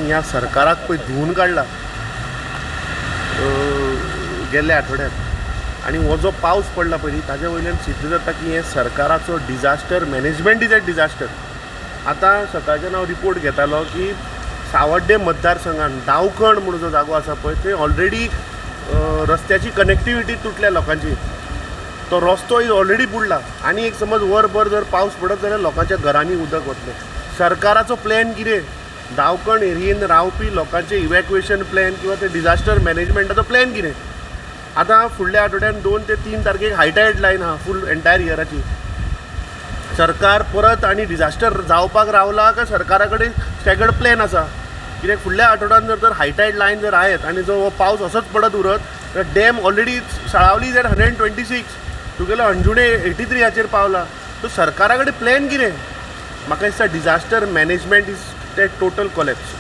ह्या सरकाराक पळय धुवन काडला गेल्ल्या आठवड्यात आनी हो जो पावस पडला पळय ताजे वयल्यान सिद्ध जाता की हे सरकाराचो disaster management is a disaster. आतां सकाळच्यान हांव रिपोर्ट घेतालो की सावड्डे मतदारसंघान दावखंड म्हणून जो जागो आसा पळय थंय ऑलरेडी रस्त्याची कनेक्टिविटी तुटल्या लोकांची. तो रस्तो इज ऑलरेडी बुडला आनी एक समज वरभर जर पावस पडत जाल्यार लोकांच्या घरांनी उदक वतलें. सरकाराचो प्लॅन कितें? दावखंड एरियेन रावपी लोकांचे इवॅक्युएशन प्लॅन किंवा ते डिजास्टर मॅनेजमेंटाचो प्लॅन कितें? आतां फुडल्या आठवड्यान 2 ते 3 तारखेक हायटायड लायन आहा फूल एंटायर इयराची. सरकार परत आनी डिजास्टर जावपाक रावला काय सरकारा कडेन स्टॅगर्ड प्लॅन आसा? कित्याक फुडल्या आठवड्यान जर हायटायड लायन जर आयत आनी जो हो पावस असोच पडत उरत तर डॅम ऑलरेडी साळावली एट 126 तुगेलो अंजुणे 83 पावला. सो सरकारा कडेन प्लॅन कितें? म्हाका दिसता डिजास्टर मॅनेजमेंट इज ते टोटल कॉलेप्स.